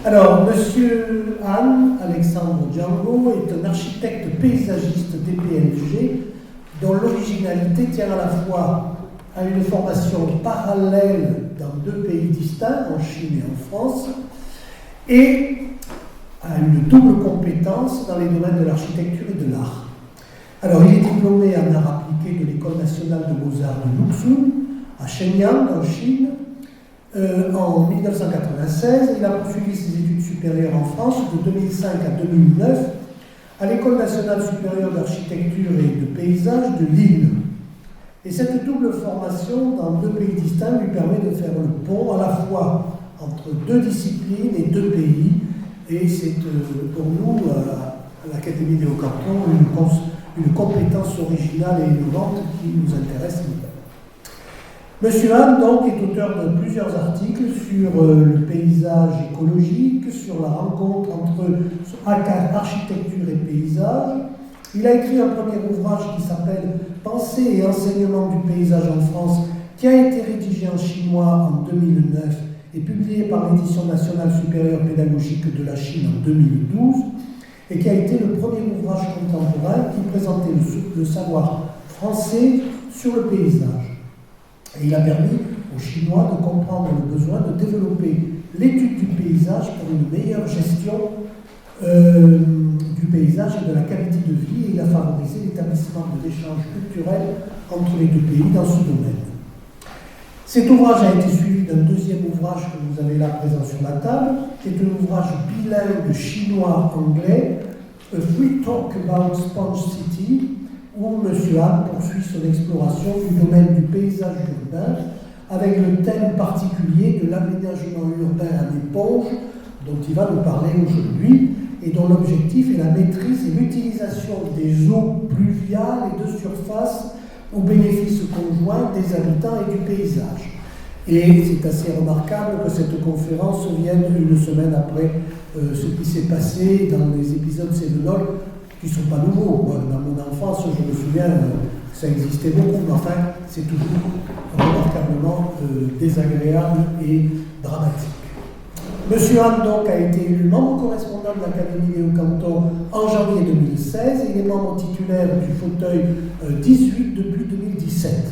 Alors, Monsieur Anne Alexandre Django est un architecte paysagiste des PNG dont l'originalité tient à la fois à une formation parallèle dans deux pays distincts, en Chine et en France, et à une double compétence dans les domaines de l'architecture et de l'art. Alors, il est diplômé en art appliqué de l'École nationale de beaux-arts de Luxun, à Shenyang, en Chine, en 1996. Il a poursuivi ses études supérieures en France de 2005 à 2009 à l'École nationale supérieure d'architecture et de paysage de Lille. Et cette double formation dans deux pays distincts lui permet de faire le pont à la fois entre deux disciplines et deux pays. Et c'est pour nous, à l'Académie des Hauts-Cantons, une compétence originale et innovante qui nous intéresse. Monsieur Anne, donc, est auteur de plusieurs articles sur le paysage écologique, sur la rencontre entre architecture et paysage. Il a écrit un premier ouvrage qui s'appelle « Pensée et enseignement du paysage en France », qui a été rédigé en chinois en 2009 et publié par l'Édition nationale supérieure pédagogique de la Chine en 2012, et qui a été le premier ouvrage contemporain qui présentait le savoir français sur le paysage. Et il a permis aux Chinois de comprendre le besoin de développer l'étude du paysage pour une meilleure gestion du paysage et de la qualité de vie, et il a favorisé l'établissement de l'échange culturel entre les deux pays dans ce domaine. Cet ouvrage a été suivi d'un deuxième ouvrage que vous avez là présent sur la table, qui est un ouvrage bilingue chinois-anglais, A Free Talk About Sponge City, où M. Anne poursuit son exploration du domaine du paysage urbain avec le thème particulier de l'aménagement urbain à l'éponge dont il va nous parler aujourd'hui et dont l'objectif est la maîtrise et l'utilisation des eaux pluviales et de surface au bénéfice conjoint des habitants et du paysage. Et c'est assez remarquable que cette conférence vienne une semaine après ce qui s'est passé dans les épisodes Cévenol, qui ne sont pas nouveaux. Moi, dans mon enfance, je me souviens, ça existait beaucoup, mais enfin, c'est toujours remarquablement désagréable et dramatique. Monsieur Anne, donc, a été élu membre correspondant de l'Académie des Hauts-Cantons en janvier 2016 et il est membre titulaire du fauteuil 18 depuis 2017.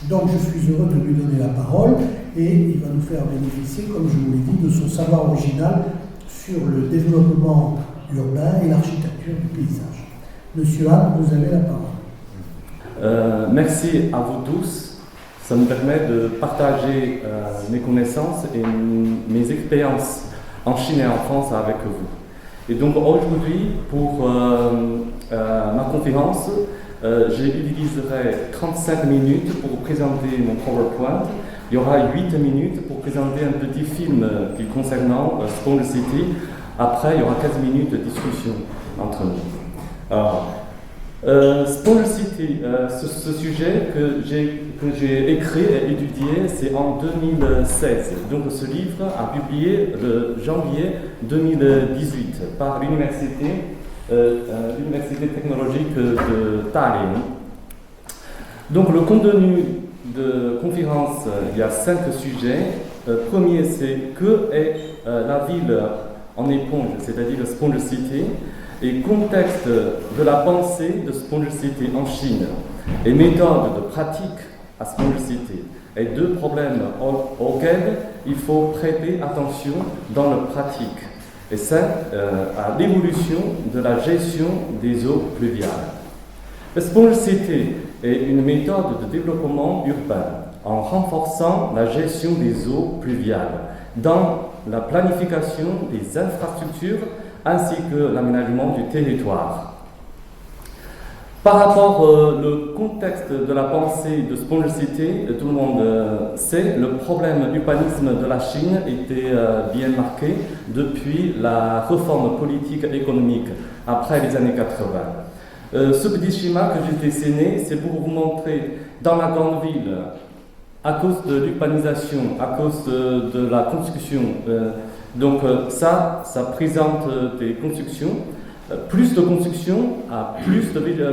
Donc, je suis heureux de lui donner la parole et il va nous faire bénéficier, comme je vous l'ai dit, de son savoir original sur le développement urbain et l'architecture du paysage. Monsieur Anne, vous avez la parole. Merci à vous tous. Ça me permet de partager mes connaissances et mes expériences en Chine et en France avec vous. Et donc aujourd'hui, pour ma conférence, j'utiliserai 35 minutes pour présenter mon PowerPoint. Il y aura 8 minutes pour présenter un petit film qui concernant Sponge City. Après, il y aura 15 minutes de discussion entre nous. Alors, Sponge City, ce sujet que j'ai écrit et étudié, c'est en 2016. Donc, ce livre a publié le janvier 2018 par l'université technologique de Tallinn. Donc, le contenu de conférence, il y a 5 sujets. Premier, c'est que est la ville en éponge, c'est-à-dire Sponge City, et contexte de la pensée de Sponge City en Chine, et méthode de pratique à Sponge City, et 2 problèmes auxquels il faut prêter attention dans la pratique, et c'est à l'évolution de la gestion des eaux pluviales. Sponge City est une méthode de développement urbain en renforçant la gestion des eaux pluviales dans la planification des infrastructures ainsi que l'aménagement du territoire. Par rapport au contexte de la pensée de Sponge City, tout le monde sait, le problème d'urbanisme de la Chine était bien marqué depuis la réforme politique et économique après les années 80. Ce petit schéma que j'ai dessiné, c'est pour vous montrer dans la grande ville, à cause de l'urbanisation, à cause de la construction, donc ça présente des constructions, plus de construction à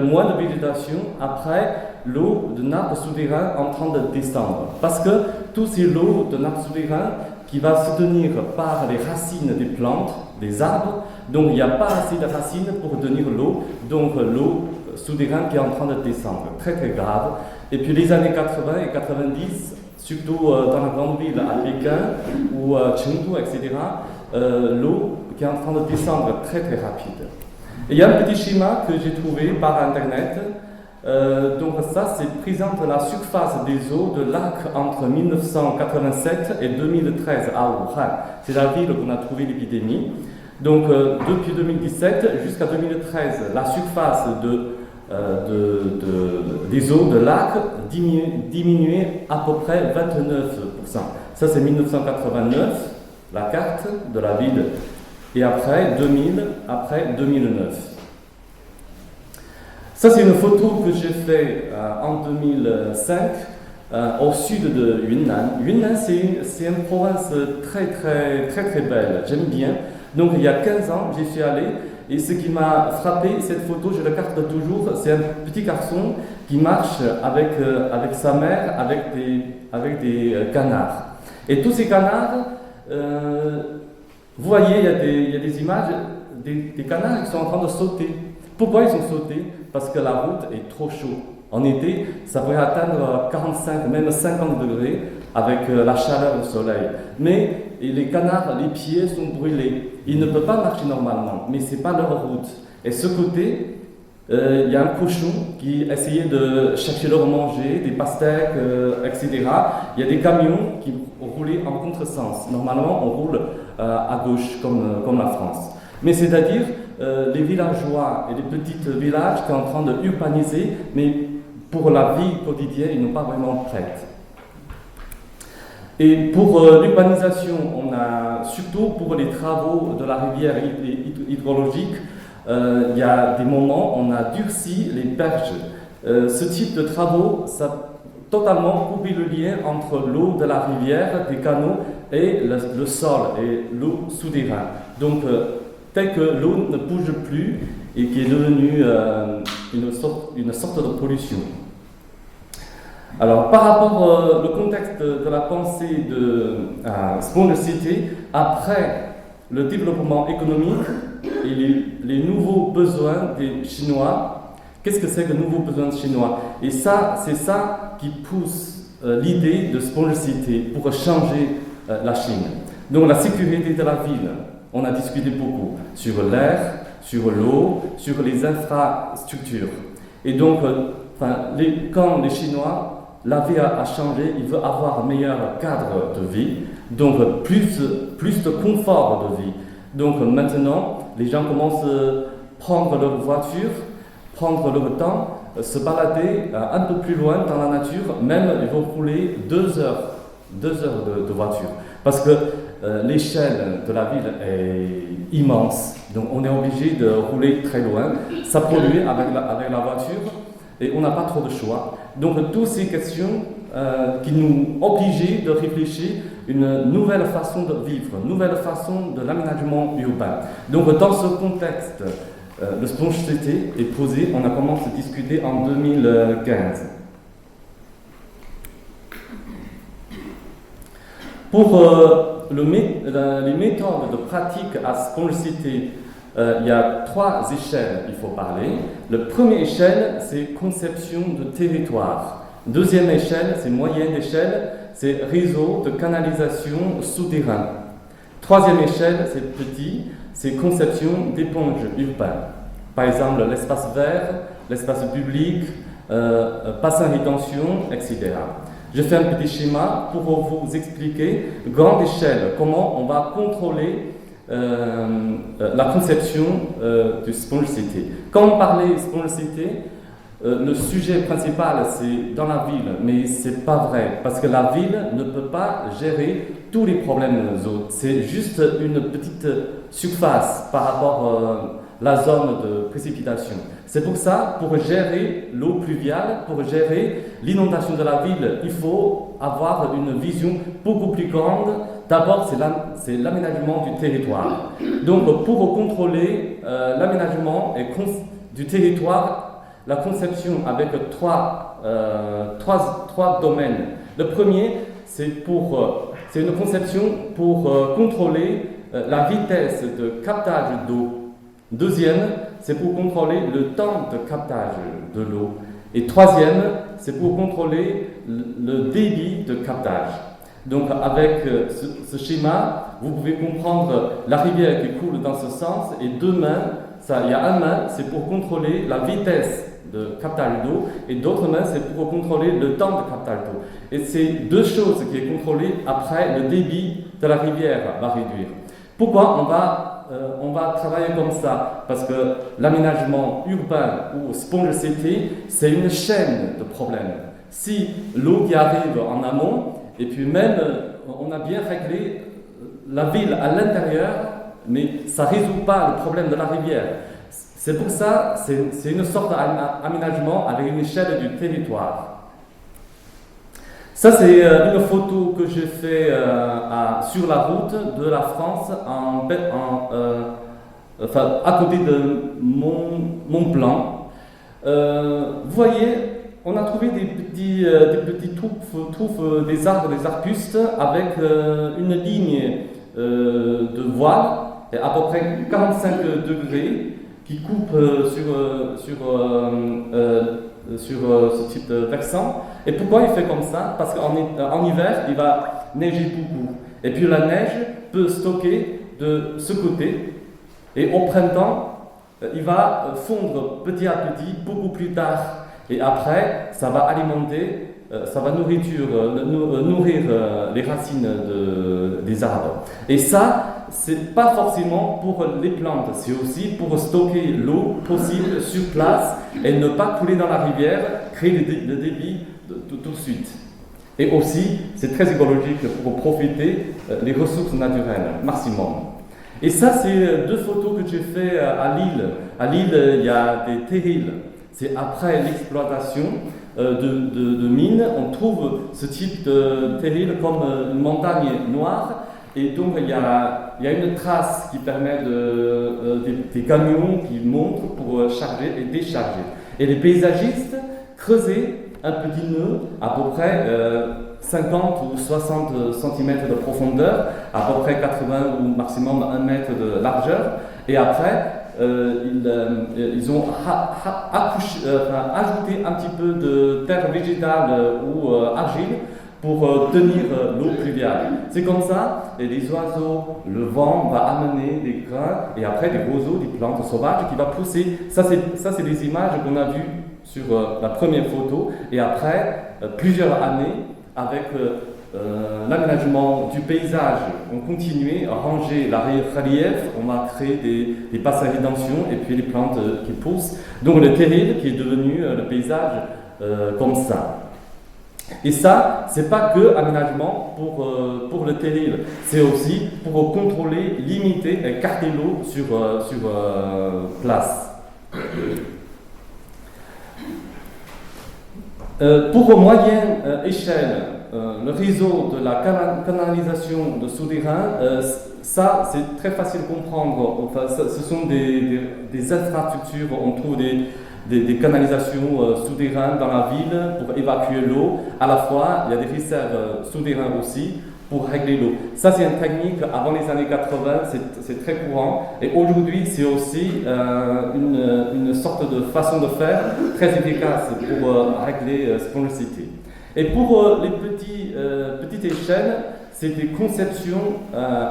moins de végétation après l'eau de nappe souterraine en train de descendre. Parce que tous ces lots de nappe souterraine qui va se tenir par les racines des plantes, des arbres. Donc il n'y a pas assez de racines pour tenir l'eau, donc l'eau souterraine qui est en train de descendre. Très très grave. Et puis les années 80 et 90, surtout dans la grande ville à Pékin ou à Chengdu, etc., l'eau qui est en train de descendre très très rapide. Et il y a un petit schéma que j'ai trouvé par internet. Donc ça, présente la surface des eaux de lac entre 1987 et 2013 à Wuhan. C'est la ville où on a trouvé l'épidémie. Donc depuis 2017 jusqu'à 2013, la surface des eaux de lac diminuait à peu près 29%. Ça c'est 1989, la carte de la ville. Et après 2000, après 2009. Ça, c'est une photo que j'ai faite en 2005 au sud de Yunnan. Yunnan, c'est une province très, très, très, très belle. J'aime bien. Donc, il y a 15 ans, j'y suis allé. Et ce qui m'a frappé, cette photo, je la garde toujours, c'est un petit garçon qui marche avec sa mère, avec des canards. Et tous ces canards, vous voyez, il y a des images des canards qui sont en train de sauter. Pourquoi ils ont sauté? Parce que la route est trop chaude. En été, ça pourrait atteindre 45, même 50 degrés avec la chaleur du soleil. Mais les canards, les pieds sont brûlés. Ils ne peuvent pas marcher normalement, mais ce n'est pas leur route. Et ce côté, il y a un cochon qui essayait de chercher leur manger, des pastèques, etc. Il y a des camions qui roulaient en contresens. Normalement, on roule à gauche, comme la France. Mais c'est-à-dire, les villageois et les petits villages qui sont en train de urbaniser, mais pour la vie quotidienne, ils n'ont pas vraiment prête. Et pour l'urbanisation, on a surtout pour les travaux de la rivière hydrologique, il y a des moments où on a durci les berges. Ce type de travaux, ça a totalement coupé le lien entre l'eau de la rivière, des canaux, et le sol, et l'eau souterraine. Donc, dès que l'eau ne bouge plus et qui est devenue une sorte de pollution. Alors, par rapport au contexte de la pensée de Sponge City, après le développement économique et les nouveaux besoins des Chinois, qu'est-ce que c'est que nouveaux besoins chinois? Et ça, c'est ça qui pousse l'idée de Sponge City pour changer la Chine. Donc, la sécurité de la ville. On a discuté beaucoup sur l'air, sur l'eau, sur les infrastructures. Et donc, quand les Chinois, la vie a changé, ils veulent avoir un meilleur cadre de vie, donc plus de confort de vie. Donc maintenant, les gens commencent à prendre leur voiture, prendre leur temps, se balader un peu plus loin dans la nature, même ils vont rouler 2 heures de voiture. Parce que l'échelle de la ville est immense, donc on est obligé de rouler très loin, ça pollue avec la voiture et on n'a pas trop de choix. Donc toutes ces questions qui nous obligent de réfléchir une nouvelle façon de vivre, une nouvelle façon de l'aménagement urbain. Donc dans ce contexte, le Sponge City est posé, on a commencé à discuter en 2015. Pour les méthodes de pratique à Sponge City, il y a 3 échelles, il faut parler. La première échelle, c'est conception de territoire. Deuxième échelle, c'est moyenne échelle, c'est réseau de canalisation souterrain. Troisième échelle, c'est petit, c'est conception d'éponge urbaine. Par exemple, l'espace vert, l'espace public, bassin rétention, etc. Je fais un petit schéma pour vous expliquer, grande échelle, comment on va contrôler la conception du Sponge City. Quand on parlait Sponge City, le sujet principal c'est dans la ville, mais c'est pas vrai, parce que la ville ne peut pas gérer tous les problèmes des autres. C'est juste une petite surface par rapport à la zone de précipitation. C'est pour ça, pour gérer l'eau pluviale, pour gérer l'inondation de la ville, il faut avoir une vision beaucoup plus grande. D'abord, c'est l'aménagement du territoire. Donc, pour contrôler l'aménagement du territoire, la conception avec trois domaines. Le premier, c'est pour c'est une conception pour contrôler la vitesse de captage d'eau. Deuxième, c'est pour contrôler le temps de captage de l'eau. Et troisième, c'est pour contrôler le débit de captage. Donc avec ce schéma, vous pouvez comprendre la rivière qui coule dans ce sens et deux mains, il y a une main, c'est pour contrôler la vitesse de captage d'eau et d'autres mains, c'est pour contrôler le temps de captage d'eau. Et c'est deux choses qui est contrôlées après le débit de la rivière va réduire. Pourquoi on va travailler comme ça? Parce que l'aménagement urbain ou sponge city, c'est une chaîne de problèmes. Si l'eau qui arrive en amont, et puis même on a bien réglé la ville à l'intérieur, mais ça ne résout pas le problème de la rivière. C'est pour ça, c'est une sorte d'aménagement avec une échelle du territoire. Ça, c'est une photo que j'ai faite sur la route de la France, à côté de mon plan. Vous voyez, on a trouvé des petits touffes des arbres, des arbustes, avec une ligne de voile, à peu près 45 degrés, qui coupe sur ce type de versant. Et pourquoi il fait comme ça? Parce qu'en hiver, il va neiger beaucoup. Et puis la neige peut stocker de ce côté. Et au printemps, il va fondre petit à petit, beaucoup plus tard. Et après, ça va alimenter, ça va nourrir les racines des arbres. Et ça, c'est pas forcément pour les plantes, c'est aussi pour stocker l'eau possible sur place et ne pas couler dans la rivière, créer le débit tout de suite. Et aussi, c'est très écologique pour profiter des ressources naturelles, maximum. Et ça, c'est deux photos que j'ai fait à Lille. À Lille, il y a des terrils. C'est après l'exploitation de mines, on trouve ce type de terril comme une montagne noire. Et donc, il y a une trace qui permet des camions qui montent pour charger et décharger. Et les paysagistes creusaient un petit nœud à peu près 50 ou 60 cm de profondeur, à peu près 80 ou maximum 1 mètre de largeur. Et après, ils ont ajouté un petit peu de terre végétale ou argile pour tenir l'eau pluviale. C'est comme ça, et les oiseaux, le vent va amener des grains et après des roseaux, des plantes sauvages qui vont pousser. Ça, c'est des images qu'on a vues sur la première photo. Et après, plusieurs années, avec l'aménagement du paysage, on continuait à ranger la relief, on a créé des passages d'édention et puis les plantes qui poussent. Donc le terril qui est devenu le paysage comme ça. Et ça, c'est pas que aménagement pour le terril, c'est aussi pour contrôler, limiter et écarter l'eau sur place. Pour moyenne échelle, le réseau de la canalisation de souterrains, ça c'est très facile à comprendre. Enfin, ce sont des infrastructures, on trouve des canalisations souterraines dans la ville pour évacuer l'eau. À la fois, il y a des réserves souterraines aussi pour régler l'eau. Ça, c'est une technique, avant les années 80, c'est très courant. Et aujourd'hui, c'est aussi une sorte de façon de faire très efficace pour régler Sponge City. Et pour les petites échelles, c'est des conceptions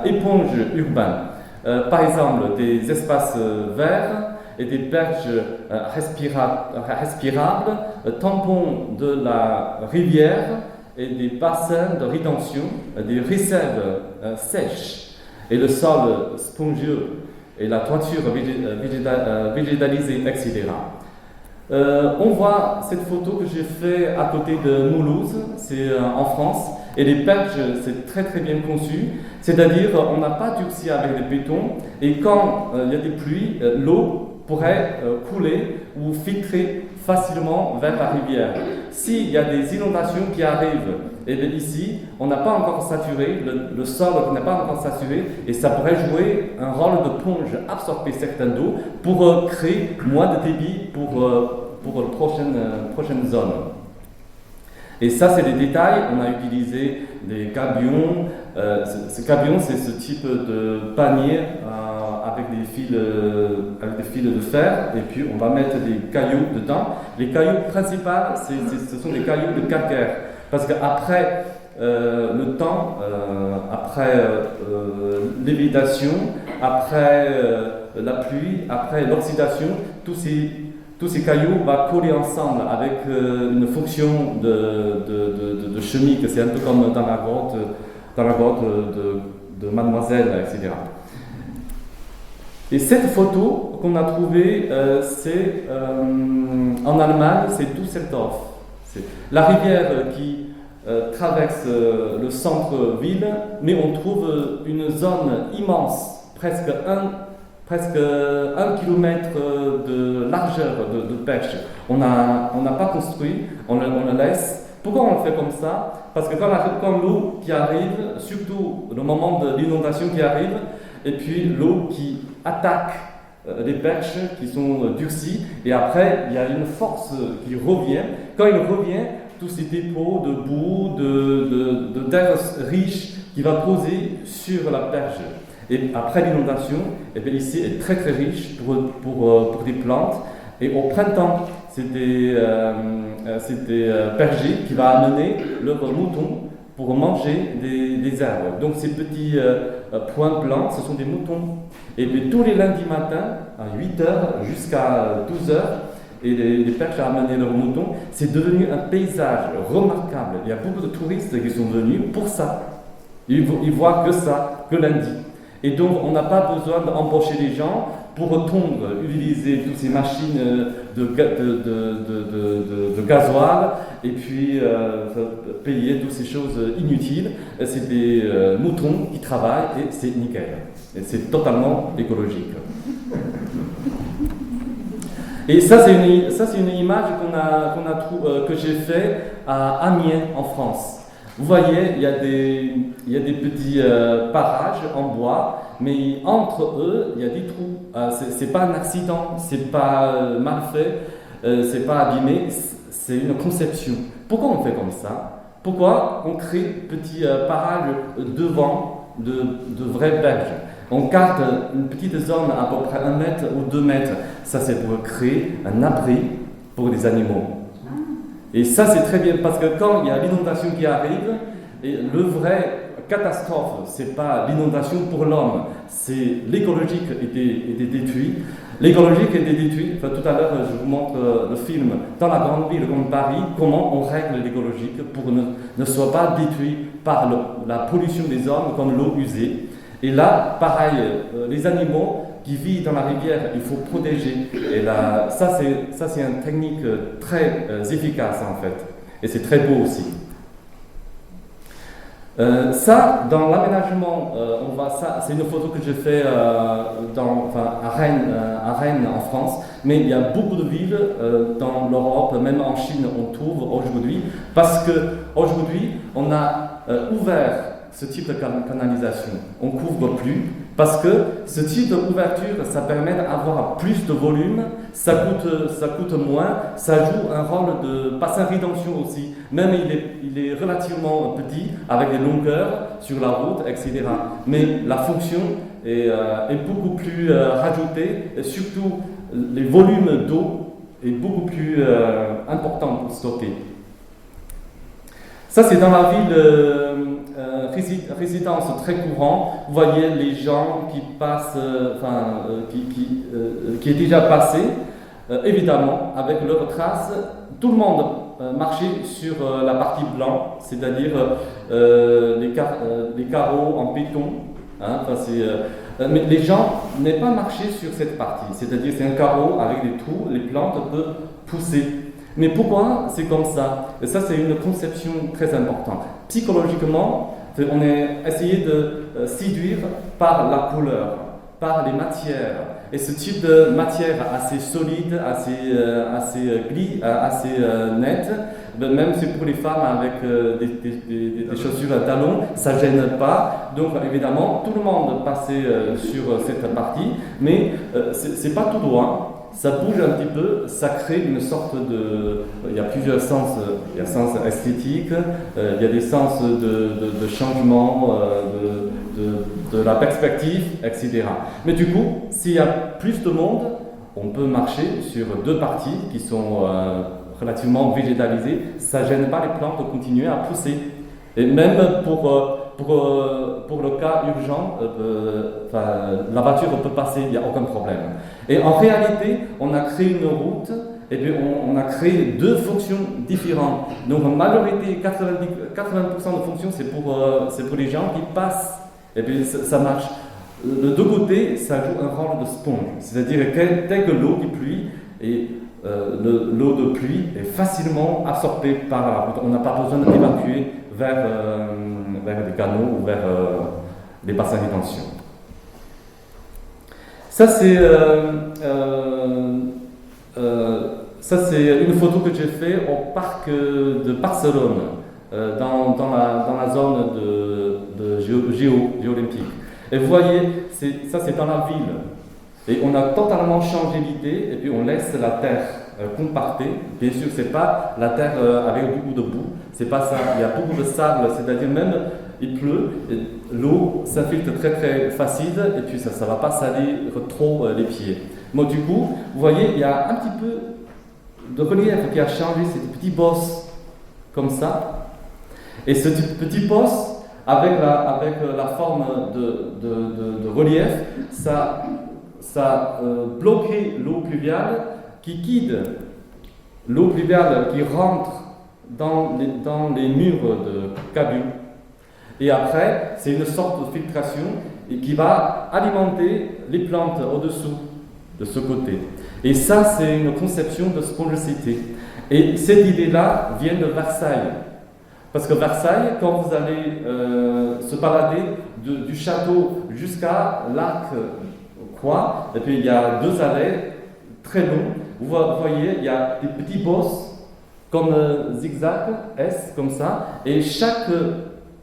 éponges urbaines. Par exemple, des espaces verts et des berges respirables, tampons de la rivière et des bassins de rétention, des réserves sèches et le sol spongieux et la toiture végétalisée, etc. On voit cette photo que j'ai faite à côté de Mulhouse, c'est en France, et les berges, c'est très très bien conçu, c'est-à-dire on n'a pas durci avec le béton, et quand il y a des pluies, l'eau pourrait couler ou filtrer facilement vers la rivière. S'il y a des inondations qui arrivent, et bien ici, on n'a pas encore saturé, le sol n'est pas encore saturé, et ça pourrait jouer un rôle de ponge, absorber certaines eaux pour créer moins de débit pour la prochaine zone. Et ça, c'est des détails. On a utilisé des gabions. Ce gabion, c'est ce type de panier avec des fils de fer. Et puis, on va mettre des cailloux dedans. Les cailloux principaux, ce sont des cailloux de calcaire. Parce qu'après le temps, après l'évitation, après la pluie, après l'oxydation, tous ces cailloux vont coller ensemble avec une fonction de chenille, que c'est un peu comme dans la grotte de Mademoiselle, etc. Et cette photo qu'on a trouvée, c'est en Allemagne, c'est Düsseldorf. C'est la rivière qui traverse le centre-ville, mais on trouve une zone immense, presque un kilomètre de largeur de pêche. On n'a pas construit, on le laisse. Pourquoi on le fait comme ça? Parce que quand l'eau qui arrive, surtout le moment de l'inondation qui arrive, et puis l'eau qui attaque les perches qui sont durcies, et après il y a une force qui revient. Quand il revient, tous ces dépôts de boue, d'air riche qui va poser sur la perche. Et après l'inondation, et bien ici est très très riche pour des plantes. Et au printemps, c'est des bergers qui vont amener leurs moutons pour manger des herbes. Donc ces petits points blancs, ce sont des moutons. Et puis, tous les lundis matins, à 8h jusqu'à 12h, et les perches à amener leurs moutons, c'est devenu un paysage remarquable. Il y a beaucoup de touristes qui sont venus pour ça. Ils voient que ça, que lundi. Et donc, on n'a pas besoin d'embaucher les gens pour tondre, utiliser toutes ces machines de gasoil et puis payer toutes ces choses inutiles. C'est des moutons qui travaillent et c'est nickel. Et c'est totalement écologique. Et ça, c'est une image que j'ai fait à Amiens, en France. Vous voyez, il y a des petits parages en bois, mais entre eux, il y a des trous. C'est pas un accident, c'est pas mal fait, c'est pas abîmé, c'est une conception. Pourquoi on fait comme ça? Pourquoi on crée petits parages devant de vraies berges? On garde une petite zone à peu près 1 mètre ou 2 mètres. Ça, c'est pour créer un abri pour les animaux. Et ça, c'est très bien parce que quand il y a l'inondation qui arrive, et le vrai catastrophe, c'est pas l'inondation pour l'homme, c'est l'écologique était détruit. L'écologique était détruit. Enfin, tout à l'heure, je vous montre le film dans la grande ville comme Paris, comment on règle l'écologique pour ne soit pas détruit par la pollution des hommes comme l'eau usée. Et là, pareil, les animaux qui vivent dans la rivière, il faut protéger. Et là, ça c'est une technique très efficace en fait. Et c'est très beau aussi. Ça, dans l'aménagement, c'est une photo que j'ai fait à Rennes en France. Mais il y a beaucoup de villes dans l'Europe, même en Chine, on trouve aujourd'hui. Parce qu'aujourd'hui, on a ouvert ce type de canalisation. On ne couvre plus parce que ce type d'ouverture, ça permet d'avoir plus de volume, ça coûte moins, ça joue un rôle de bassin rétention aussi. Même il est relativement petit, avec des longueurs sur la route, etc. Mais la fonction est beaucoup plus rajoutée, et surtout les volumes d'eau est beaucoup plus important pour stocker. Ça, c'est dans la ville résidence très courant. Vous voyez les gens qui passent, qui est déjà passé, évidemment, avec leurs traces. Tout le monde marchait sur la partie blanche, c'est-à-dire les carreaux en béton. Hein, mais les gens n'aient pas marché sur cette partie, c'est-à-dire c'est un carreau avec des trous, les plantes peuvent pousser. Mais pourquoi c'est comme ça? Et ça, c'est une conception très importante. Psychologiquement, on est essayé de séduire par la couleur, par les matières. Et ce type de matière assez solide, assez nette, même si pour les femmes avec des chaussures à talons, ça ne gêne pas. Donc évidemment, tout le monde passait sur cette partie, mais c'est pas tout droit. ça bouge un petit peu, ça crée une sorte de... Il y a plusieurs sens, il y a sens esthétique, il y a des sens de changement, de la perspective, etc. Mais du coup, s'il y a plus de monde, on peut marcher sur deux parties qui sont relativement végétalisées, ça ne gêne pas les plantes de continuer à pousser. Et même pour le cas urgent, la voiture peut passer, il n'y a aucun problème. Et en réalité, on a créé une route et puis on a créé deux fonctions différentes. Donc en majorité, 80% de fonctions, c'est pour les gens qui passent. Et puis ça marche. De deux côtés, ça joue un rôle de sponge. C'est-à-dire que dès que l'eau qui pluie, et l'eau de pluie est facilement absorbée par la route. On n'a pas besoin d'évacuer vers des canaux ou vers des bassins de rétention. Ça c'est une photo que j'ai faite au parc de Barcelone, dans la zone de géo-olympique. Et vous voyez, ça c'est dans la ville. Et on a totalement changé l'idée, et puis on laisse la terre compactée. Bien sûr, c'est pas la terre avec beaucoup de boue, c'est pas ça. Il y a beaucoup de sable, c'est-à-dire même il pleut, l'eau s'infiltre très très facile, et puis ça ne va pas salir trop les pieds. Mais du coup, vous voyez, il y a un petit peu de relief qui a changé, ces petits bosses comme ça. Et ce petit bosse, avec la forme de relief, ça bloquait l'eau pluviale qui guide l'eau pluviale qui rentre dans les murs de cailloux. Et après, c'est une sorte de filtration et qui va alimenter les plantes au-dessous, de ce côté. Et ça, c'est une conception de spongicité. Et cette idée-là vient de Versailles. Parce que Versailles, quand vous allez se balader du château jusqu'à l'arc Croix, et puis il y a deux allées très longues, vous voyez, il y a des petits bosses comme zigzag, S, comme ça, et chaque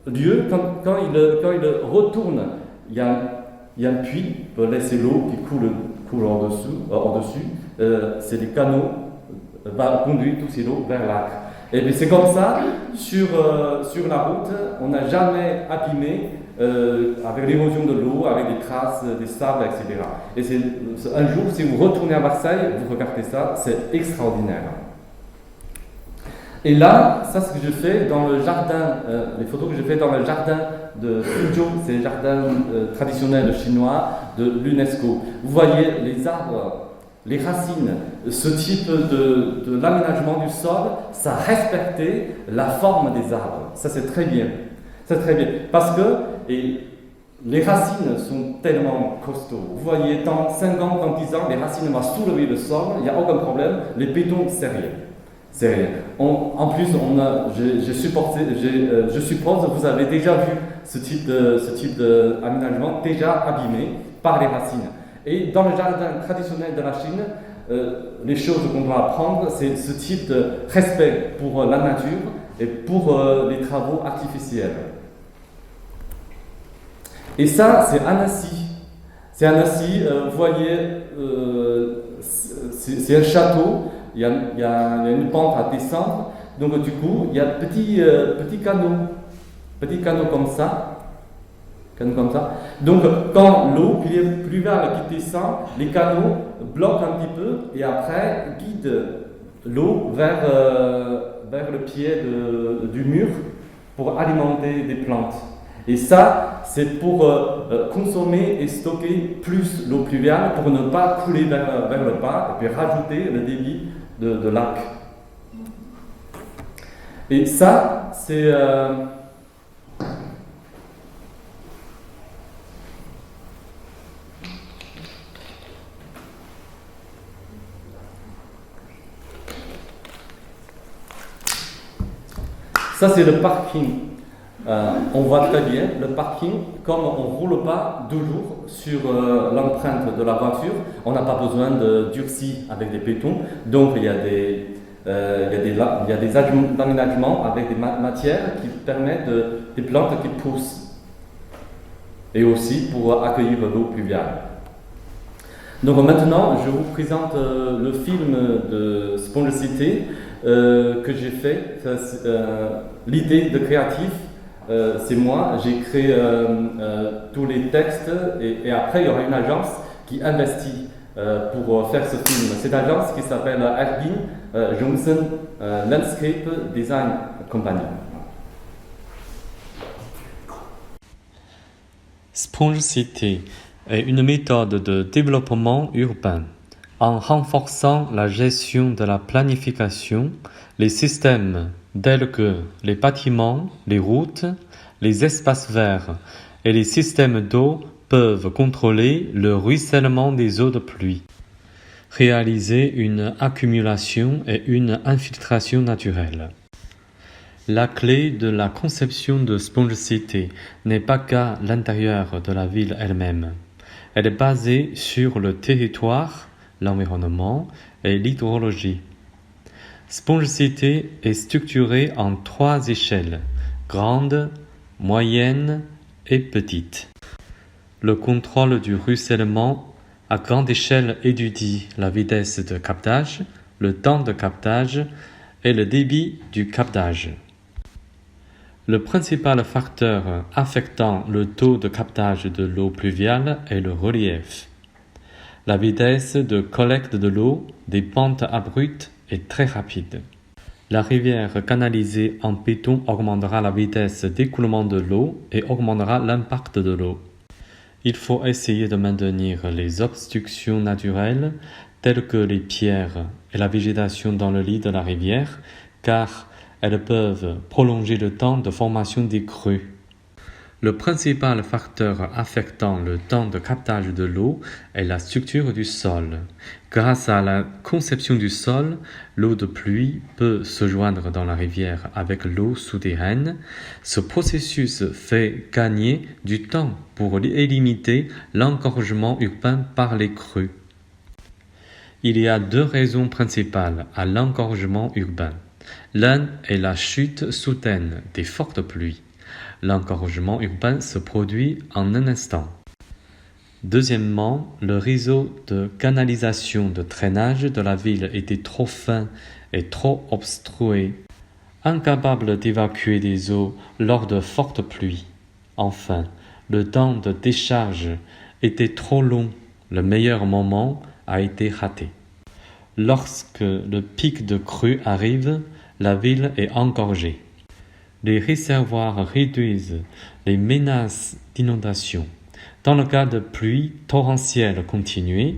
lieu, quand il retourne, il y a un puits pour laisser l'eau qui coule en-dessus, c'est des canaux, va conduire tous ces eaux vers l'arc. Et puis c'est comme ça, sur la route, on n'a jamais abîmé avec l'érosion de l'eau, avec des traces, des sables, etc. Et un jour, si vous retournez à Versailles, vous regardez ça, c'est extraordinaire. Et là, ça c'est ce que je fais dans le jardin, les photos que je fais dans le jardin de Suzhou, c'est le jardin traditionnel chinois de l'UNESCO. Vous voyez les arbres, les racines, ce type de l'aménagement du sol, ça respectait la forme des arbres. Ça c'est très bien. C'est très bien. Parce que les racines sont tellement costauds. Vous voyez, dans 5 ans, dans 10 ans, les racines vont soulever le sol, il n'y a aucun problème. Les bétons, c'est rien. C'est rien. En plus, je suppose que vous avez déjà vu ce type d'aménagement déjà abîmé par les racines. Et dans le jardin traditionnel de la Chine, les choses qu'on doit apprendre, c'est ce type de respect pour la nature et pour les travaux artificiels. Et ça, c'est Annecy. C'est Annecy, vous voyez, c'est un château, il y a une pente à descendre, donc du coup, il y a petits canaux comme ça. Donc, quand l'eau pluviale qui descend, les canaux bloquent un petit peu et après guident l'eau vers le pied du mur pour alimenter des plantes. Et ça, c'est pour consommer et stocker plus l'eau pluviale pour ne pas couler vers le bas et puis rajouter le débit de lac. Et ça, c'est... Ça, c'est le parking. On voit très bien le parking, comme on ne roule pas toujours sur l'empreinte de la voiture, on n'a pas besoin de durcir avec des bétons. Donc, il y a des aménagements avec des matières qui permettent des plantes qui poussent. Et aussi pour accueillir l'eau pluviale. Donc maintenant, je vous présente le film de Sponge City que j'ai fait. L'idée de créatif, c'est moi. J'ai créé tous les textes et après, il y aura une agence qui investit pour faire ce film. Cette agence qui s'appelle Erwin Johnson Landscape Design Company. Sponge City est une méthode de développement urbain. En renforçant la gestion de la planification, les systèmes tels que les bâtiments, les routes, les espaces verts et les systèmes d'eau peuvent contrôler le ruissellement des eaux de pluie, réaliser une accumulation et une infiltration naturelle. La clé de la conception de Sponge City n'est pas qu'à l'intérieur de la ville elle-même. Elle est basée sur le territoire, l'environnement et l'hydrologie. Sponge City est structurée en 3 échelles, grande, moyenne et petite. Le contrôle du ruissellement à grande échelle étudie la vitesse de captage, le temps de captage et le débit du captage. Le principal facteur affectant le taux de captage de l'eau pluviale est le relief. La vitesse de collecte de l'eau des pentes abruptes est très rapide. La rivière canalisée en béton augmentera la vitesse d'écoulement de l'eau et augmentera l'impact de l'eau. Il faut essayer de maintenir les obstructions naturelles telles que les pierres et la végétation dans le lit de la rivière, car elles peuvent prolonger le temps de formation des crues. Le principal facteur affectant le temps de captage de l'eau est la structure du sol. Grâce à la conception du sol, l'eau de pluie peut se joindre dans la rivière avec l'eau souterraine. Ce processus fait gagner du temps pour limiter l'engorgement urbain par les crues. Il y a 2 raisons principales à l'engorgement urbain. L'un est la chute soudaine des fortes pluies. L'engorgement urbain se produit en un instant. Deuxièmement, le réseau de canalisation de drainage de la ville était trop fin et trop obstrué, incapable d'évacuer des eaux lors de fortes pluies. Enfin, le temps de décharge était trop long. Le meilleur moment a été raté. Lorsque le pic de crue arrive, la ville est engorgée. Les réservoirs réduisent les menaces d'inondation. Dans le cas de pluie torrentielle continuée,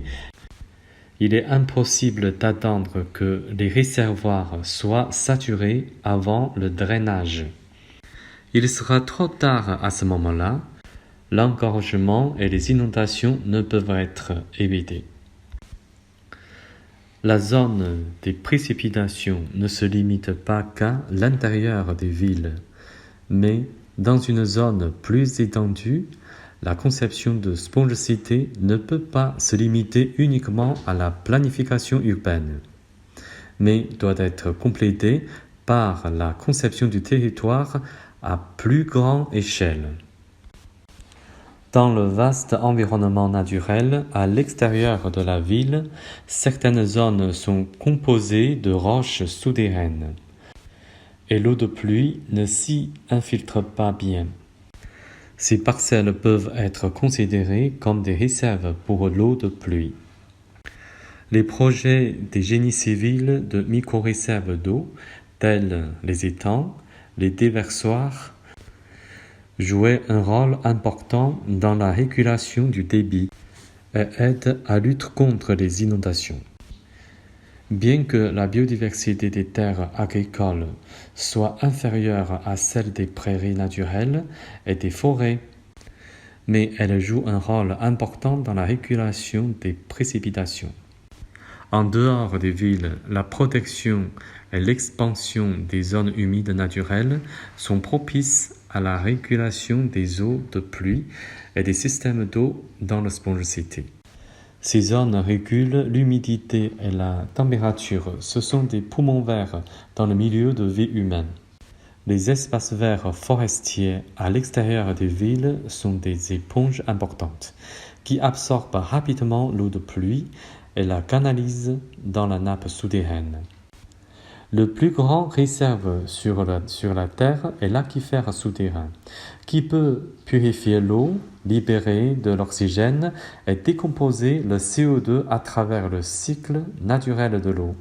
il est impossible d'attendre que les réservoirs soient saturés avant le drainage. Il sera trop tard à ce moment-là. L'engorgement et les inondations ne peuvent être évités. La zone des précipitations ne se limite pas qu'à l'intérieur des villes, mais dans une zone plus étendue, la conception de Sponge City ne peut pas se limiter uniquement à la planification urbaine, mais doit être complétée par la conception du territoire à plus grande échelle. Dans le vaste environnement naturel à l'extérieur de la ville, certaines zones sont composées de roches souterraines et l'eau de pluie ne s'y infiltre pas bien. Ces parcelles peuvent être considérées comme des réserves pour l'eau de pluie. Les projets des génies civils de micro-réserves d'eau, tels les étangs, les déversoirs, jouaient un rôle important dans la régulation du débit et aident à lutter contre les inondations. Bien que la biodiversité des terres agricoles soit inférieure à celle des prairies naturelles et des forêts, mais elle joue un rôle important dans la régulation des précipitations. En dehors des villes, la protection et l'expansion des zones humides naturelles sont propices à la régulation des eaux de pluie et des systèmes d'eau dans le Sponge City. Ces zones régulent l'humidité et la température. Ce sont des poumons verts dans le milieu de vie humaine. Les espaces verts forestiers à l'extérieur des villes sont des éponges importantes, qui absorbe rapidement l'eau de pluie et la canalise dans la nappe souterraine. Le plus grand réserve sur la Terre est l'aquifère souterrain, qui peut purifier l'eau, libérer de l'oxygène et décomposer le CO2 à travers le cycle naturel de l'eau.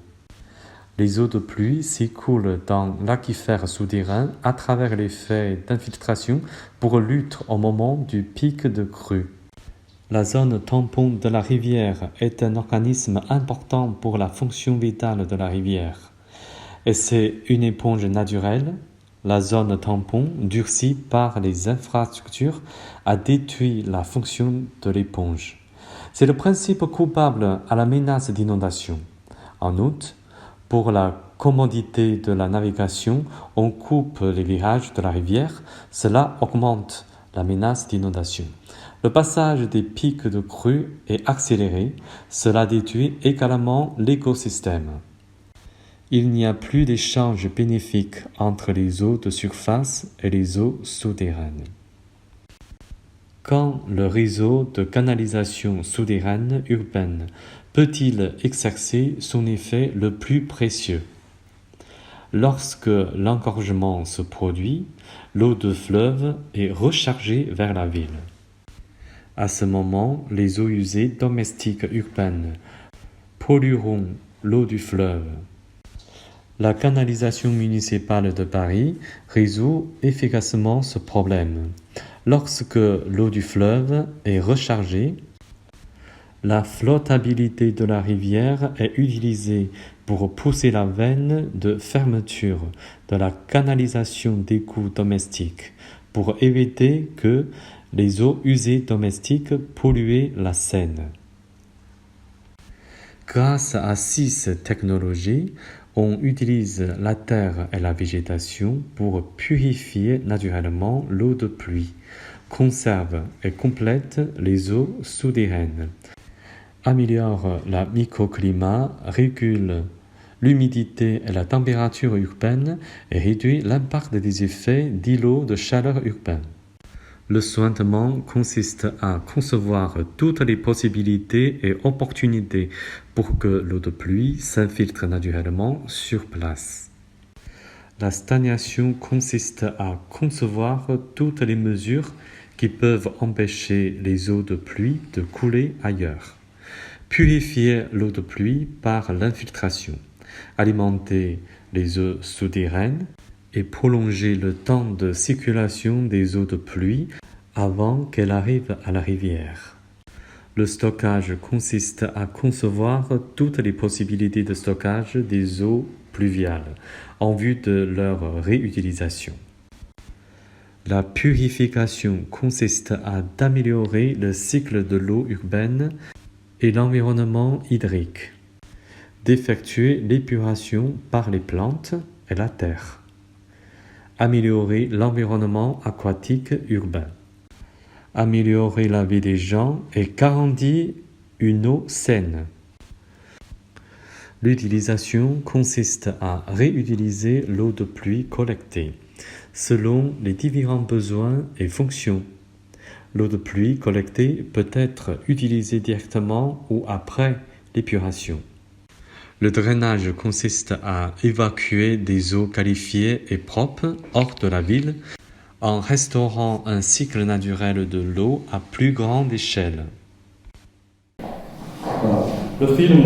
Les eaux de pluie s'écoulent dans l'aquifère souterrain à travers l'effet d'infiltration pour lutter au moment du pic de crue. La zone tampon de la rivière est un organisme important pour la fonction vitale de la rivière. Et c'est une éponge naturelle. La zone tampon, durcie par les infrastructures, a détruit la fonction de l'éponge. C'est le principe coupable à la menace d'inondation. En outre, pour la commodité de la navigation, on coupe les virages de la rivière. Cela augmente la menace d'inondation. Le passage des pics de crue est accéléré. Cela détruit également l'écosystème. Il n'y a plus d'échange bénéfique entre les eaux de surface et les eaux souterraines. Quand le réseau de canalisation souterraine urbaine peut-il exercer son effet le plus précieux? Lorsque l'engorgement se produit, l'eau de fleuve est rechargée vers la ville. À ce moment, les eaux usées domestiques urbaines pollueront l'eau du fleuve. La canalisation municipale de Paris résout efficacement ce problème. Lorsque l'eau du fleuve est rechargée, la flottabilité de la rivière est utilisée pour pousser la veine de fermeture de la canalisation d'égouts domestiques pour éviter que les eaux usées domestiques polluent la Seine. Grâce à 6 technologies, on utilise la terre et la végétation pour purifier naturellement l'eau de pluie, conserve et complète les eaux souterraines, améliore le microclimat, régule l'humidité et la température urbaine et réduit l'impact des effets d'îlots de chaleur urbains. Le sointement consiste à concevoir toutes les possibilités et opportunités pour que l'eau de pluie s'infiltre naturellement sur place. La stagnation consiste à concevoir toutes les mesures qui peuvent empêcher les eaux de pluie de couler ailleurs. Purifier l'eau de pluie par l'infiltration, alimenter les eaux souterraines et prolonger le temps de circulation des eaux de pluie avant qu'elles arrivent à la rivière. Le stockage consiste à concevoir toutes les possibilités de stockage des eaux pluviales en vue de leur réutilisation. La purification consiste à améliorer le cycle de l'eau urbaine et l'environnement hydrique, d'effectuer l'épuration par les plantes et la terre, améliorer l'environnement aquatique urbain, améliorer la vie des gens et garantir une eau saine. L'utilisation consiste à réutiliser l'eau de pluie collectée selon les différents besoins et fonctions. L'eau de pluie collectée peut être utilisée directement ou après l'épuration. Le drainage consiste à évacuer des eaux qualifiées et propres hors de la ville en restaurant un cycle naturel de l'eau à plus grande échelle. Le film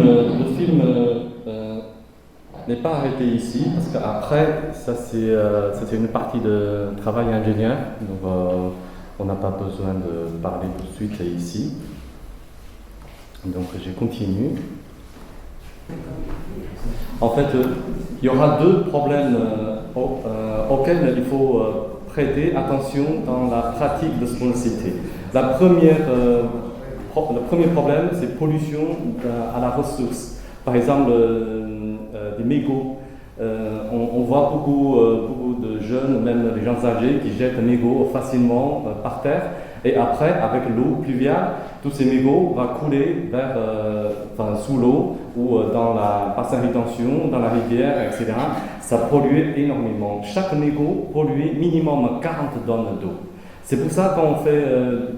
n'est pas arrêté ici, parce qu'après, ça c'est une partie de travail ingénieur, donc on n'a pas besoin de parler tout de suite ici. Donc je continue. En fait, il y aura 2 problèmes auxquels il faut prêter attention dans la pratique de ce qu'on a cité. Le premier problème, c'est pollution à la ressource. Par exemple, des mégots. On voit beaucoup de jeunes, même les gens âgés, qui jettent un mégot facilement par terre. Et après, avec l'eau pluviale, tous ces mégots vont couler sous l'eau ou dans la bassin de rétention, dans la rivière, etc. Ça pollue énormément. Chaque mégot pollue minimum 40 tonnes d'eau. C'est pour ça qu'on fait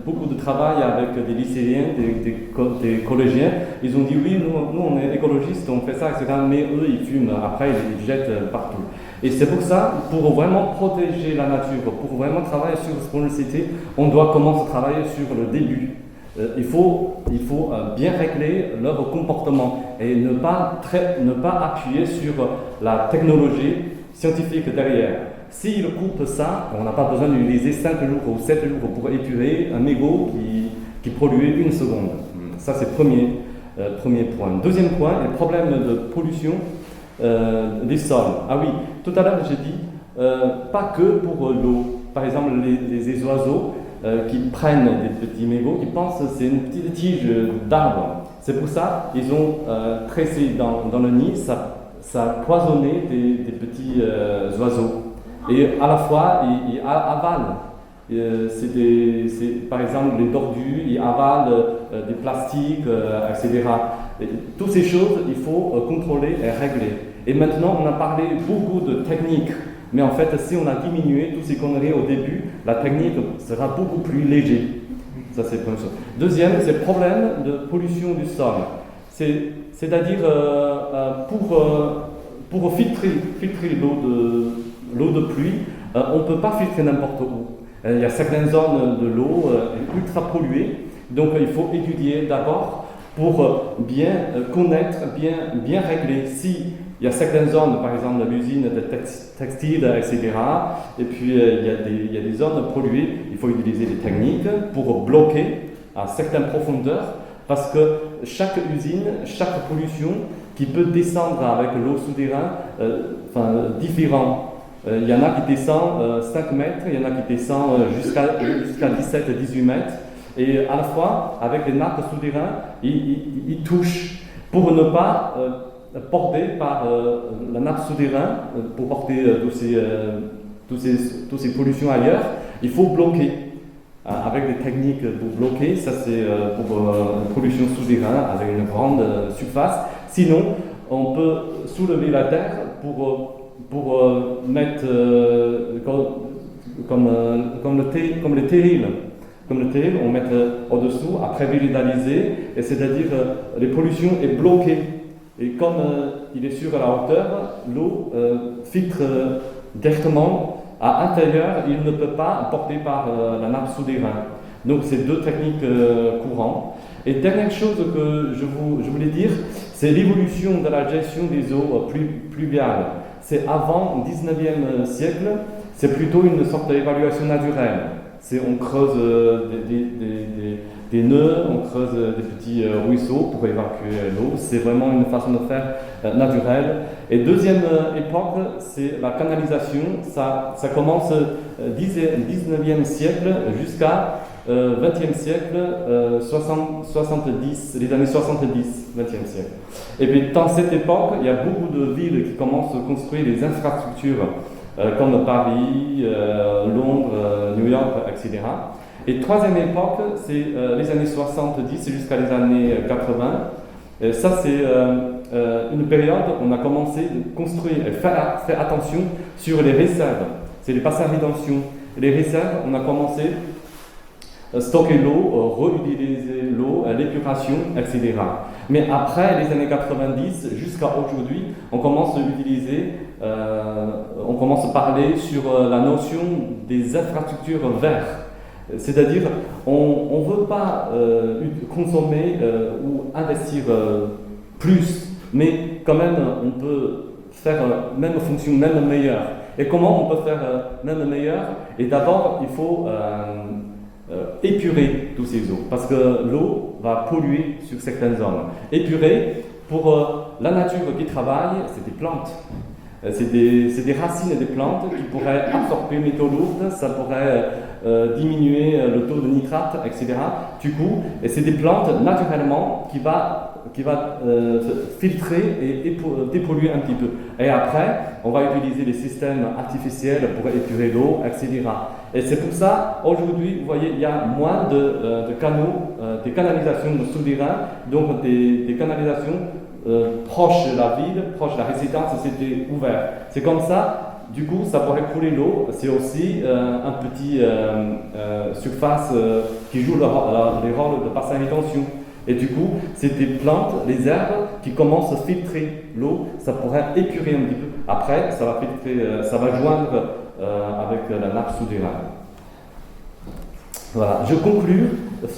beaucoup de travail avec des lycéens, des collégiens. Ils ont dit oui, nous on est écologistes, on fait ça, etc. Mais eux ils fument, après ils jettent partout. Et c'est pour ça, pour vraiment protéger la nature, pour vraiment travailler sur ce qu'on cité, on doit commencer à travailler sur le début. Il faut bien régler leur comportement et ne pas appuyer sur la technologie scientifique derrière. S'ils coupent ça, on n'a pas besoin d'utiliser 5 jours ou 7 jours pour épurer un mégot qui produit 1 seconde. Ça, c'est le premier point. Deuxième point, les problèmes de pollution des sols. Ah oui, tout à l'heure j'ai dit, pas que pour l'eau. Par exemple, les oiseaux qui prennent des petits mégots, qui pensent que c'est une petite tige d'arbre. C'est pour ça qu'ils ont tressé dans le nid, ça a cloisonné des petits oiseaux. Et à la fois, ils avalent. Par exemple, les tordus, ils avalent des plastiques, etc. Et toutes ces choses, il faut contrôler et régler. Et maintenant, on a parlé beaucoup de techniques. Mais en fait, si on a diminué toutes ces conneries au début, la technique sera beaucoup plus légère. Ça, c'est la première chose. Deuxième, c'est le problème de pollution du sol. C'est-à-dire, pour filtrer l'eau de pluie, on ne peut pas filtrer n'importe où. Il y a certaines zones de l'eau ultra polluées, donc il faut étudier d'abord pour bien connaître, bien régler. Si il y a certaines zones, par exemple l'usine de textile, etc., et puis il y a des zones polluées, il faut utiliser des techniques pour bloquer à certaines profondeurs, parce que chaque usine, chaque pollution qui peut descendre avec l'eau souterraine, différent. Il y en a qui descendent 5 mètres, il y en a qui descendent jusqu'à 17-18 mètres. Et à la fois, avec les nappes souterraines, ils touchent pour ne pas porter par la nappe souterraine, pour porter toutes ces pollutions ailleurs. Il faut bloquer avec des techniques pour bloquer. Ça, c'est pour la pollution souterraine avec une grande surface. Sinon, on peut soulever la terre pour mettre comme le terril. Comme le terril, on met au-dessous, après végétaliser, et c'est-à-dire les pollutions est bloquée. Et comme il est sur la hauteur, l'eau filtre directement à l'intérieur, il ne peut pas porter par la nappe souterraine. Donc c'est 2 techniques courantes. Et dernière chose que je voulais dire, c'est l'évolution de la gestion des eaux pluviales. C'est avant le 19e siècle, c'est plutôt une sorte d'évaluation naturelle. On creuse des nœuds, on creuse des petits ruisseaux pour évacuer l'eau. C'est vraiment une façon de faire naturelle. Et deuxième époque, c'est la canalisation. Ça commence 19e siècle jusqu'à 20e siècle, 70, les années 70, 20e siècle. Et puis dans cette époque, il y a beaucoup de villes qui commencent à construire des infrastructures comme Paris, Londres, New York, etc. Et troisième époque, c'est les années 70 jusqu'à les années 80. Ça, c'est une période où on a commencé à construire et faire attention sur les réserves. C'est les passages rétention. Les réserves, on a commencé à stocker l'eau, réutiliser l'eau, l'épuration, etc. Mais après les années 90 jusqu'à aujourd'hui, on commence à utiliser, on commence à parler sur la notion des infrastructures vertes. C'est-à-dire, on ne veut pas consommer ou investir plus, mais quand même, on peut faire même fonction, même meilleure. Et comment on peut faire même meilleur? Et d'abord, il faut épurer tous ces eaux, parce que l'eau va polluer sur certaines zones. Épurer, pour la nature qui travaille, c'est des plantes. C'est des racines des plantes qui pourraient absorber les métaux lourds, ça pourrait diminuer le taux de nitrate, etc. Du coup, et c'est des plantes naturellement qui va filtrer et dépolluer un petit peu. Et après, on va utiliser les systèmes artificiels pour épurer l'eau, etc. Et c'est pour ça, aujourd'hui, vous voyez, il y a moins de canaux, des canalisations souterraines, donc des canalisations proches de la ville, proches de la résidence, c'était ouvert. C'est comme ça, du coup, ça pourrait couler l'eau. C'est aussi un petit surface qui joue les rôles de bassin rétention. Et du coup, c'est des plantes, les herbes qui commencent à filtrer l'eau. Ça pourrait épurer un petit peu. Après, ça va filtrer, ça va joindre avec la nappe souterraine. Voilà, je conclue.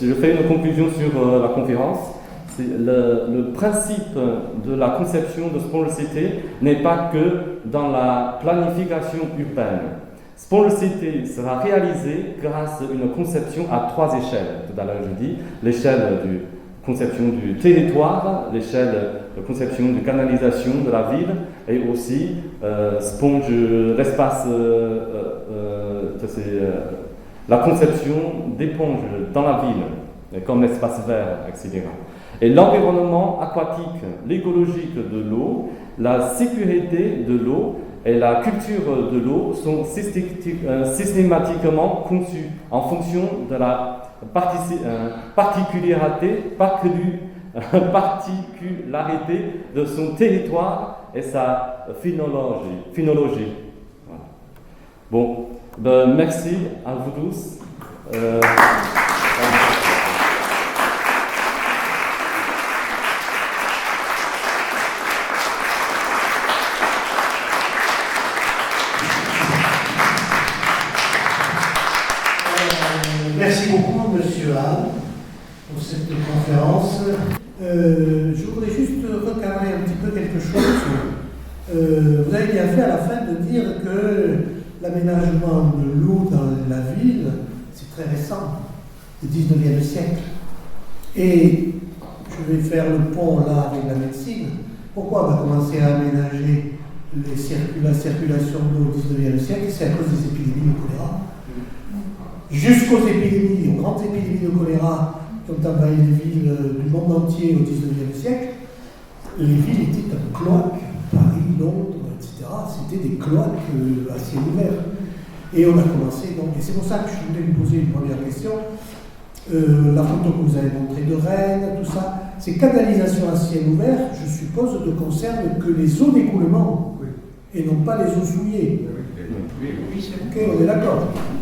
Je fais une conclusion sur la conférence. Le principe de la conception de Small City n'est pas que dans la planification urbaine. Small City sera réalisé grâce à une conception à 3 échelles. Tout à l'heure, je dis l'échelle de conception du territoire, l'échelle de conception de canalisation de la ville et aussi l'espace, la conception d'éponges dans la ville, comme l'espace vert, etc. Et l'environnement aquatique, l'écologique de l'eau, la sécurité de l'eau et la culture de l'eau sont systématiquement conçus en fonction de la particularité de son territoire et sa phénologie. Voilà. Bon, merci à vous tous. Merci beaucoup, Monsieur Hahn, pour cette conférence. Je voudrais juste recadrer un petit peu quelque chose. Vous avez bien fait à la fin de dire que l'aménagement de l'eau dans la ville, c'est très récent, du 19e siècle. Et je vais faire le pont là avec la médecine. Pourquoi on a commencé à aménager la circulation d'eau au 19e siècle? C'est à cause des épidémies de choléra. Jusqu'aux épidémies, aux grandes épidémies de choléra qui ont envahi les villes du monde entier au XIXe siècle, les villes étaient un cloaque, Paris, Londres, etc. C'était des cloaques à ciel ouvert. Et on a commencé, donc, et c'est pour ça que je voulais vous poser une première question. La photo que vous avez montrée de Rennes, tout ça, ces canalisations à ciel ouvert, je suppose, ne concernent que les eaux d'écoulement, oui, et non pas les eaux souillées. Oui, ok, on est d'accord.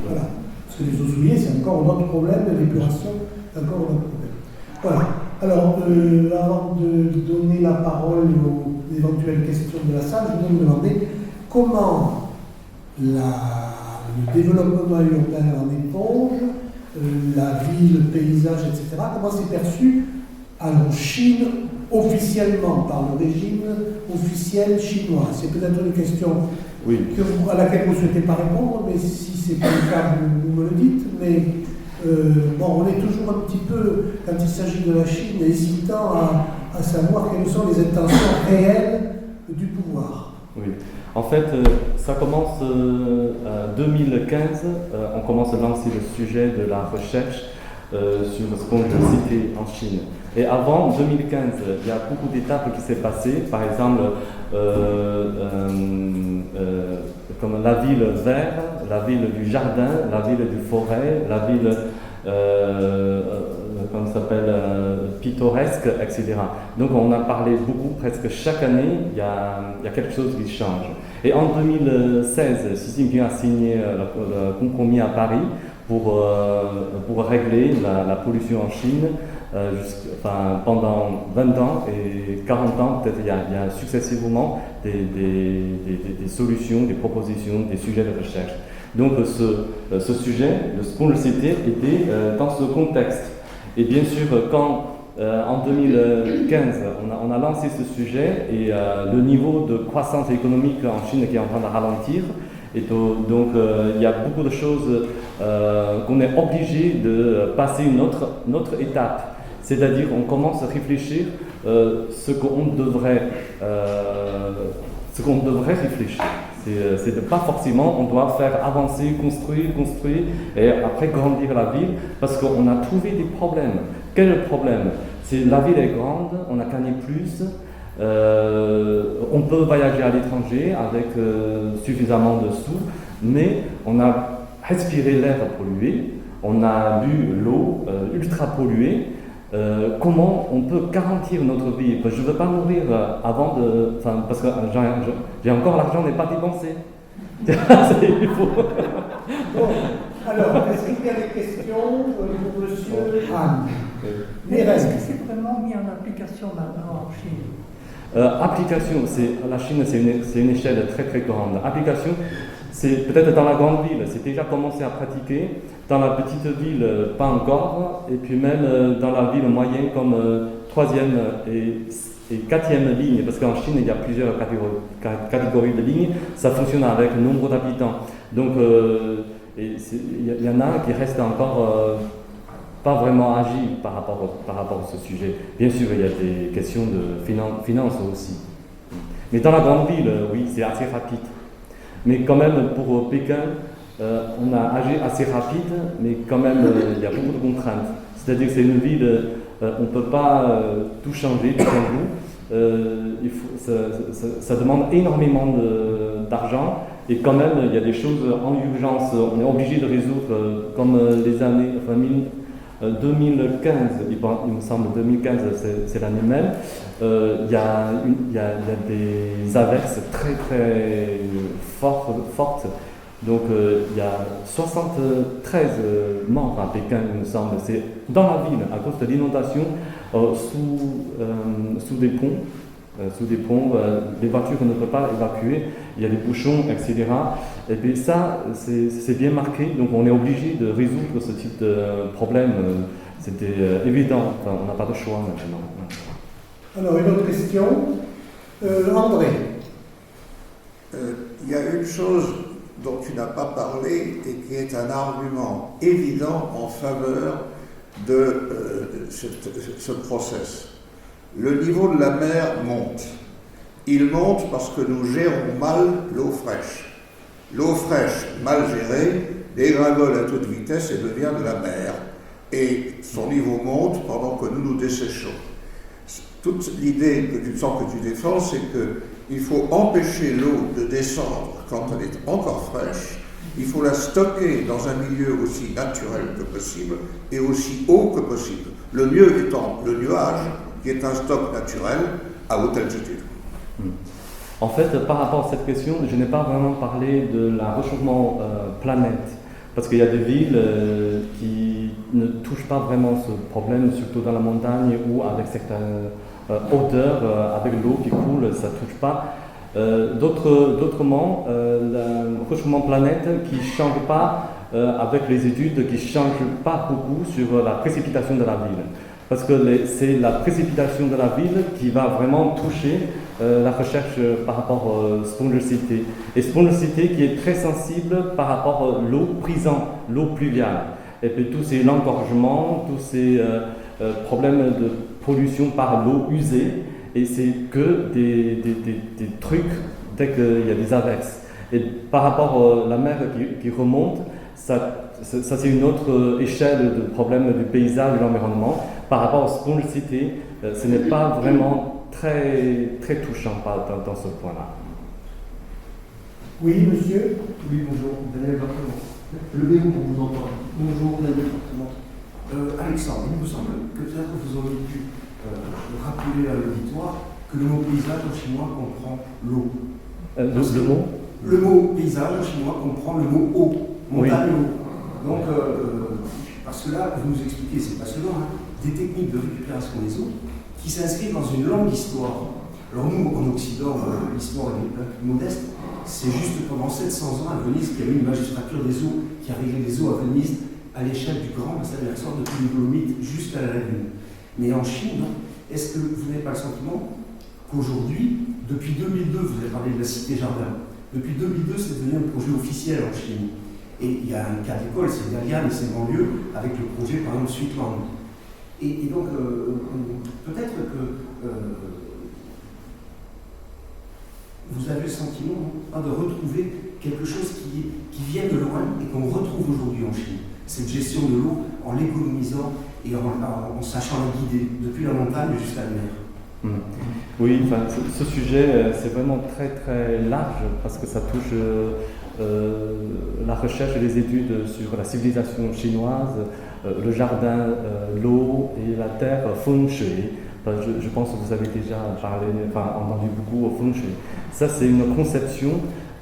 Voilà. Parce que les eaux souillées, c'est encore un autre problème, l'épuration, c'est encore un autre problème. Voilà. Alors, avant de donner la parole aux éventuelles questions de la salle, je voudrais vous demander comment le développement urbain en éponge, la ville, le paysage, etc., comment c'est perçu en Chine officiellement par le régime officiel chinois. C'est peut-être une question à laquelle vous ne souhaitez pas répondre, mais si ce n'est pas le cas, vous me le dites. Mais bon, on est toujours un petit peu, quand il s'agit de la Chine, hésitant à savoir quelles sont les intentions réelles du pouvoir. Oui. En fait, ça commence en 2015, on commence à lancer le sujet de la recherche sur ce qu'on peut citer en Chine. Et avant 2015, il y a beaucoup d'étapes qui s'est passées. Par exemple, comme la ville verte, la ville du jardin, la ville du forêt, la ville comment ça s'appelle, pittoresque, etc. Donc on a parlé beaucoup, presque chaque année, il y a quelque chose qui change. Et en 2016, Xi Jinping a signé le compromis à Paris pour régler la pollution en Chine pendant 20 ans et 40 ans, peut-être il y a successivement des solutions, des propositions, des sujets de recherche. Donc ce sujet, le Small City, était dans ce contexte. Et bien sûr, quand en 2015, on a lancé ce sujet et le niveau de croissance économique en Chine qui est en train de ralentir, et donc il y a beaucoup de choses qu'on est obligé de passer une autre étape. C'est-à-dire on commence à réfléchir ce qu'on devrait réfléchir. C'est de pas forcément, on doit faire avancer, construire, et après grandir la ville, parce qu'on a trouvé des problèmes. Quel est le problème? C'est la ville est grande, on a gagné plus, on peut voyager à l'étranger avec suffisamment de sous, mais on a respiré l'air pollué, on a bu l'eau ultra polluée. Comment on peut garantir notre vie? Je ne veux pas mourir avant parce que j'ai encore l'argent n'est pas dépensé. Il faut. Bon, alors, est-ce qu'il y a des questions pour Monsieur Anne? Mais est-ce que c'est vraiment mis en application maintenant en Chine? Application, la Chine, c'est une échelle très très grande. Application, c'est peut-être dans la grande ville, c'est déjà commencé à pratiquer. Dans la petite ville, pas encore. Et puis même dans la ville moyenne, comme troisième et quatrième ligne, parce qu'en Chine, il y a plusieurs catégories de lignes. Ça fonctionne avec le nombre d'habitants. Donc, il y en a qui restent encore pas vraiment agiles par rapport à ce sujet. Bien sûr, il y a des questions de finances aussi. Mais dans la grande ville, oui, c'est assez rapide. Mais quand même, pour Pékin, on a agi assez rapide, mais quand même, il y a beaucoup de contraintes. C'est-à-dire que c'est une ville, on ne peut pas tout changer du coup. Ça demande énormément d'argent. Et quand même, il y a des choses en urgence, on est obligé de résoudre, comme les années, enfin 2015, il me semble 2015, c'est l'année même, il y a des averses très très fortes. Donc il y a 73 morts à Pékin, il me semble. C'est dans la ville, à cause de l'inondation, sous des ponts. Les voitures ne peuvent pas évacuer, il y a des bouchons, etc. Et puis ça, c'est bien marqué, donc on est obligé de résoudre ce type de problème. C'était évident, enfin, on n'a pas de choix maintenant. Alors, une autre question. André. Il y a une chose dont tu n'as pas parlé et qui est un argument évident en faveur de ce process. Le niveau de la mer monte. Il monte parce que nous gérons mal l'eau fraîche. L'eau fraîche, mal gérée, dégringole à toute vitesse et devient de la mer. Et son niveau monte pendant que nous nous desséchons. Toute l'idée que tu défends, c'est qu'il faut empêcher l'eau de descendre quand elle est encore fraîche. Il faut la stocker dans un milieu aussi naturel que possible et aussi haut que possible. Le mieux étant le nuage, qui est un stock naturel à haute altitude. En fait, par rapport à cette question, je n'ai pas vraiment parlé de la réchauffement planète, parce qu'il y a des villes qui ne touchent pas vraiment ce problème, surtout dans la montagne ou avec certaines hauteurs, avec l'eau qui coule, ça ne touche pas. D'autrement, le réchauffement planète qui ne change pas, avec les études qui ne changent pas beaucoup sur la précipitation de la ville. Parce que c'est la précipitation de la ville qui va vraiment toucher la recherche par rapport à spongicité. Et spongicité qui est très sensible par rapport à l'eau brisante, l'eau pluviale. Et puis tous ces engorgements, tous ces problèmes de pollution par l'eau usée. Et c'est que des trucs dès qu'il y a des averses. Et par rapport à la mer qui remonte, ça c'est une autre échelle de problème du paysage et de l'environnement. Par rapport à spongicité, ce n'est pas vraiment très, très touchant dans ce point-là. Oui, monsieur. Oui, bonjour, Daniel Barthelon. Levez-vous pour vous entendre. Bonjour, Daniel Barthelon. Alexandre, il me semble que peut-être vous auriez pu rappeler à l'auditoire que le mot paysage en chinois comprend l'eau. Le mot paysage en chinois comprend le mot eau, montagne eau. Donc, parce que là, vous nous expliquez, c'est passionnant, des techniques de récupération des eaux qui s'inscrivent dans une longue histoire. Alors nous, en Occident, l'histoire est un peu plus modeste. C'est juste pendant 700 ans à Venise qu'il y a eu une magistrature des eaux qui a réglé les eaux à Venise à l'échelle du grand bassin versant depuis les Dolomites jusqu'à la lagune. Mais en Chine, est-ce que vous n'avez pas le sentiment qu'aujourd'hui, depuis 2002, vous avez parlé de la cité jardin, depuis 2002, c'est devenu un projet officiel en Chine. Et il y a un cas d'école, c'est Dalian et ses banlieues, avec le projet par exemple Sweetland. Et donc, peut-être que vous avez le sentiment de retrouver quelque chose qui vient de loin et qu'on retrouve aujourd'hui en Chine. Cette gestion de l'eau en l'économisant et en sachant la guider, depuis la montagne jusqu'à la mer. Oui, enfin, ce sujet, c'est vraiment très très large parce que ça touche la recherche et les études sur la civilisation chinoise, le jardin, l'eau et la terre feng shui. Enfin, je pense que vous avez déjà entendu beaucoup au feng shui. Ça, c'est une conception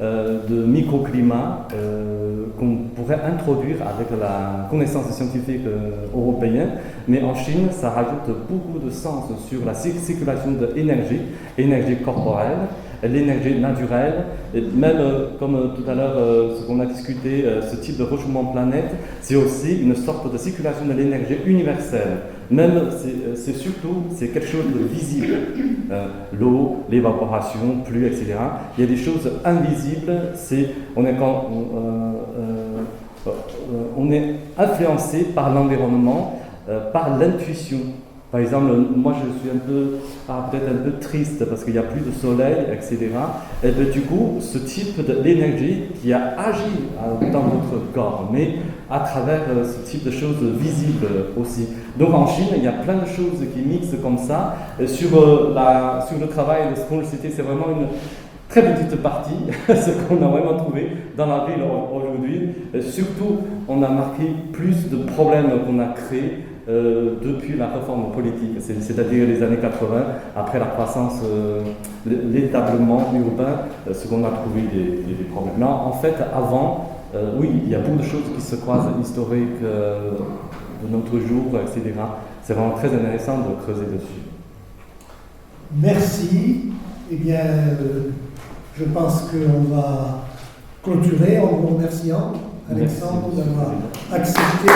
de microclimat qu'on pourrait introduire avec la connaissance scientifique européenne, mais en Chine, ça rajoute beaucoup de sens sur la circulation de l'énergie corporelle, l'énergie naturelle, et même comme tout à l'heure ce qu'on a discuté, ce type de réchauffement de planète, c'est aussi une sorte de circulation de l'énergie universelle. Même c'est quelque chose de visible, l'eau, l'évaporation, pluie, etc. Il y a des choses invisibles. On est influencé par l'environnement, par l'intuition. Par exemple, moi je suis peut-être un peu triste parce qu'il n'y a plus de soleil, etc. Et bien, du coup, ce type d'énergie qui a agi dans votre corps, mais à travers ce type de choses visibles aussi. Donc en Chine, il y a plein de choses qui mixent comme ça. Et sur le travail de ce qu'on cité, c'est vraiment une très petite partie, ce qu'on a vraiment trouvé dans la ville aujourd'hui. Surtout, on a marqué plus de problèmes qu'on a créés depuis la réforme politique, c'est-à-dire les années 80, après la croissance, l'établement urbain, ce qu'on a trouvé des problèmes. Non, en fait, avant, oui, il y a beaucoup de choses qui se croisent, historiques de notre jour, etc. C'est vraiment très intéressant de creuser dessus. Merci. Eh bien, je pense qu'on va clôturer en vous remerciant, Alexandre, d'avoir accepté.